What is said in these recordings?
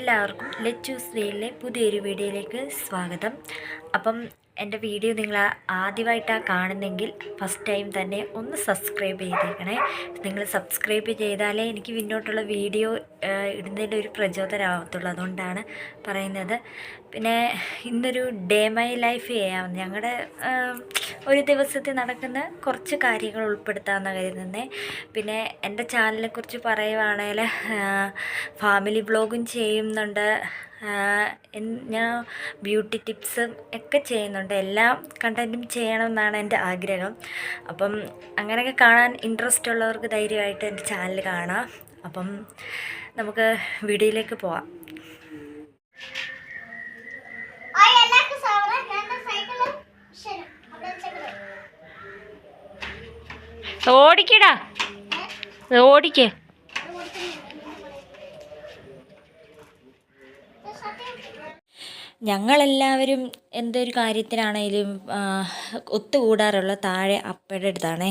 എല്ലാവർക്കും ലച്ചൂസ് വേയിലെ പുതിയൊരു വീഡിയോയിലേക്ക് സ്വാഗതം. അപ്പം എൻ്റെ വീഡിയോ നിങ്ങൾ ആദ്യമായിട്ടാണ് കാണുന്നെങ്കിൽ ഫസ്റ്റ് ടൈം തന്നെ ഒന്ന് സബ്സ്ക്രൈബ് ചെയ്തേക്കണേ. നിങ്ങൾ സബ്സ്ക്രൈബ് ചെയ്താലേ എനിക്ക് മുന്നോട്ടുള്ള വീഡിയോ ഇടുന്നതിൻ്റെ ഒരു പ്രചോദനമാകത്തുള്ളൂ, അതുകൊണ്ടാണ് പറയുന്നത്. പിന്നെ ഇന്നൊരു ഡേ മൈ ലൈഫ് ചെയ്യാം, ഞങ്ങളുടെ ഒരു ദിവസത്തിൽ നടക്കുന്ന കുറച്ച് കാര്യങ്ങൾ ഉൾപ്പെടുത്താമെന്ന് കരുതുന്നത്. പിന്നെ എൻ്റെ ചാനലിനെക്കുറിച്ച് പറയുവാണെങ്കിൽ ഫാമിലി വ്ളോഗും ചെയ്യുന്നുണ്ട്, ഞാൻ ബ്യൂട്ടി ടിപ്സും ഒക്കെ ചെയ്യുന്നുണ്ട്. എല്ലാ കണ്ടൻറ്റും ചെയ്യണമെന്നാണ് എൻ്റെ ആഗ്രഹം. അപ്പം അങ്ങനെയൊക്കെ കാണാൻ ഇൻട്രസ്റ്റ് ഉള്ളവർക്ക് ധൈര്യമായിട്ട് എൻ്റെ ചാനൽ കാണാം. അപ്പം നമുക്ക് വീഡിയോയിലേക്ക് പോവാം. ഓടിക്കടാ, ഓടിക്കേ. ഞങ്ങളെല്ലാവരും എന്തൊരു കാര്യത്തിനാണേലും ഒത്തുകൂടാറുള്ള താഴെ അപ്പയുടെ അടുത്താണേ.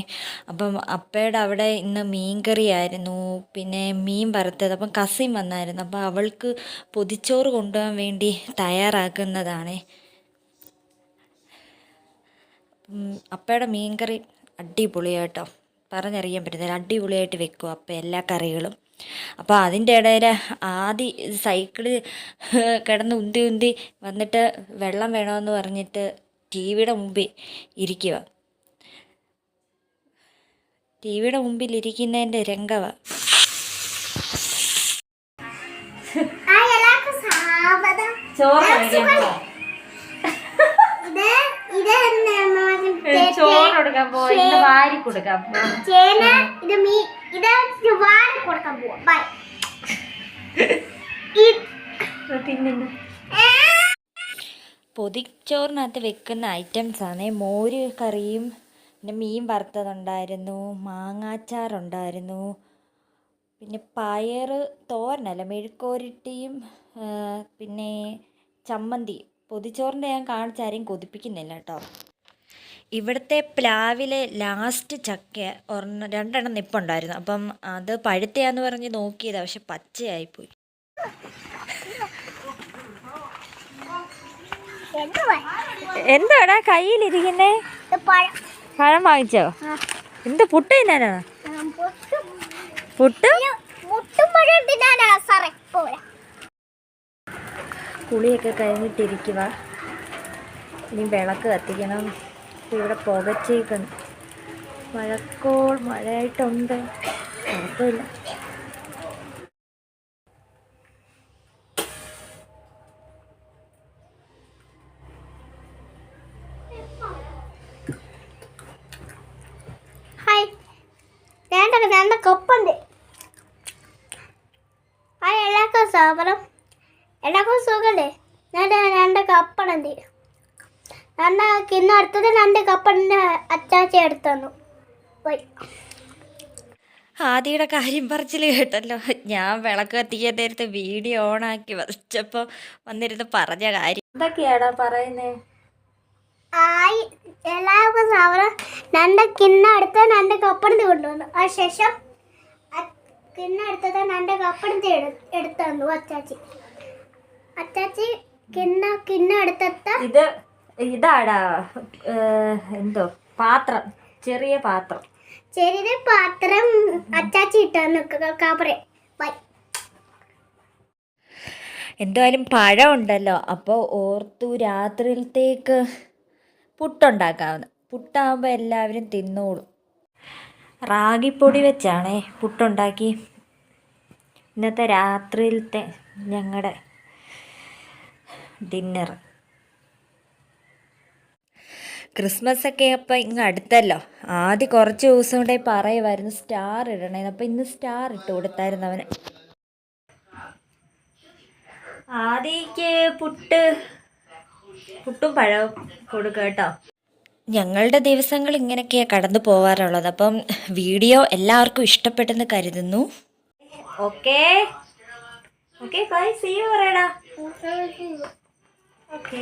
അപ്പം അപ്പയുടെ അവിടെ ഇന്ന് മീൻ കറിയായിരുന്നു, പിന്നെ മീൻ വറുത്തത്. അപ്പം കസിൻ വന്നായിരുന്നു, അപ്പം അവൾക്ക് പൊതിച്ചോറ് കൊണ്ടുപോകാൻ വേണ്ടി തയ്യാറാക്കുന്നതാണേ. അപ്പയുടെ മീൻ കറി അടിപൊളിയായിട്ടോ, പറഞ്ഞറിയാൻ പറ്റുന്നില്ല, അടിപൊളിയായിട്ട് വെക്കും അപ്പം എല്ലാ കറികളും. അപ്പോൾ അതിൻ്റെ ഇടയിൽ ആദ്യം സൈക്കിള് കിടന്ന് ഉന്തി വന്നിട്ട് വെള്ളം വേണമെന്ന് പറഞ്ഞിട്ട് ടി വിയുടെ മുമ്പിൽ ഇരിക്കുക. ടി വിയുടെ മുമ്പിൽ ഇരിക്കുന്നതിൻ്റെ രംഗമാണ്. ചോറ് കൊടുക്കാൻ പോയി, വാരി കൊടുക്കാൻ പൊതിച്ചോറിനകത്ത് വെക്കുന്ന ഐറ്റംസാണ് മോര് കറിയും, പിന്നെ മീൻ വറുത്തതുണ്ടായിരുന്നു, മാങ്ങാച്ചാറുണ്ടായിരുന്നു, പിന്നെ പയർ തോരനല്ല മെഴുക്കോരട്ടിയും, പിന്നെ ചമ്മന്തി. പൊതിച്ചോറിൻ്റെ ഞാൻ കാണിച്ചാരെയും കൊതിപ്പിക്കുന്നില്ല കേട്ടോ. ഇവിടുത്തെ പ്ലാവിലെ ലാസ്റ്റ് ചക്ക രണ്ടെണ്ണം നിപ്പുണ്ടായിരുന്നു. അപ്പം അത് പഴുത്തയാന്ന് പറഞ്ഞ് നോക്കിയതാണ്, പക്ഷെ പച്ചയായിപ്പോയി. എന്താടാ കയ്യിലിരിക്കുന്നേ? പഴം വാങ്ങിച്ചോ? എന്ത് പുട്ട് തിന്നാനാ? പുട്ട് കുളിയൊക്കെ കഴിഞ്ഞിട്ടിരിക്കുക. ഇനി വിളക്ക് കത്തിക്കണം. ഇവിടെ പുകച്ചേക്കുന്നു, മഴയായിട്ടുണ്ട്, കുഴപ്പമില്ല. ഹായ്, രണ്ട് കപ്പുണ്ട്. ഹായ്, എല്ലാവർക്കും സ്വാഗതം. എല്ലാവർക്കും സുഖല്ലേ? ഞാൻ രണ്ട് കപ്പണുണ്ട്. അടുത്തത് 2 കപ്പൻ്റെ അച്ചാച്ചി എടുത്തു തന്നു. ആദിയുടെ കാര്യം പറച്ചിൽ കേട്ടല്ലോ. ഞാൻ വിളക്ക് കത്തിക്കാൻ നേരത്തെ വീഡിയോ ഓണാക്കി വച്ചപ്പോൾ വന്നിരുന്ന് പറഞ്ഞ കാര്യം എന്തൊക്കെയാടാ പറയുന്നേ? എല്ലാവർക്കും സാവനം 2 കിണ്ണ എടുത്ത് 2 കപ്പണത്തി കൊണ്ടുവന്നു. അതിനുശേഷം കിണ്ണ എടുത്തത് 2 കപ്പണത്തി എടുത്തു തന്നു അച്ചാച്ചി കിണ്ണ എടുത്ത ഇതാടാ എന്തോ പാത്രം, ചെറിയ പാത്രം അച്ചാച്ചി ഇട്ടു കാപ്പറേ. എന്തായാലും പഴം ഉണ്ടല്ലോ, അപ്പോൾ ഓർത്തു രാത്രിയിലത്തേക്ക് പുട്ടുണ്ടാക്കാവുന്ന. പുട്ടാകുമ്പോൾ എല്ലാവരും തിന്നോളും. റാഗിപ്പൊടി വെച്ചാണേ പുട്ടുണ്ടാക്കി ഇന്നത്തെ രാത്രിയിലത്തെ ഞങ്ങളുടെ ഡിന്നർ. ക്രിസ്മസ് ഒക്കെ അപ്പം ഇങ്ങ് അടുത്തല്ലോ. ആദ്യം കുറച്ച് ദിവസം കൊണ്ടേ പറയുമായിരുന്നു സ്റ്റാർ ഇടണേന്ന്. അപ്പം ഇന്ന് സ്റ്റാർ ഇട്ട് കൊടുത്തായിരുന്നു അവന്. ആദ്യക്ക് പുട്ടും പഴവും കൊടുക്കുക കേട്ടോ. ഞങ്ങളുടെ ദിവസങ്ങൾ ഇങ്ങനെയൊക്കെയാണ് കടന്നു പോകാറുള്ളത്. അപ്പം വീഡിയോ എല്ലാവർക്കും ഇഷ്ടപ്പെട്ടെന്ന് കരുതുന്നു. ഓക്കെ ബൈ, സീ യു പറയടാ. ഓക്കെ.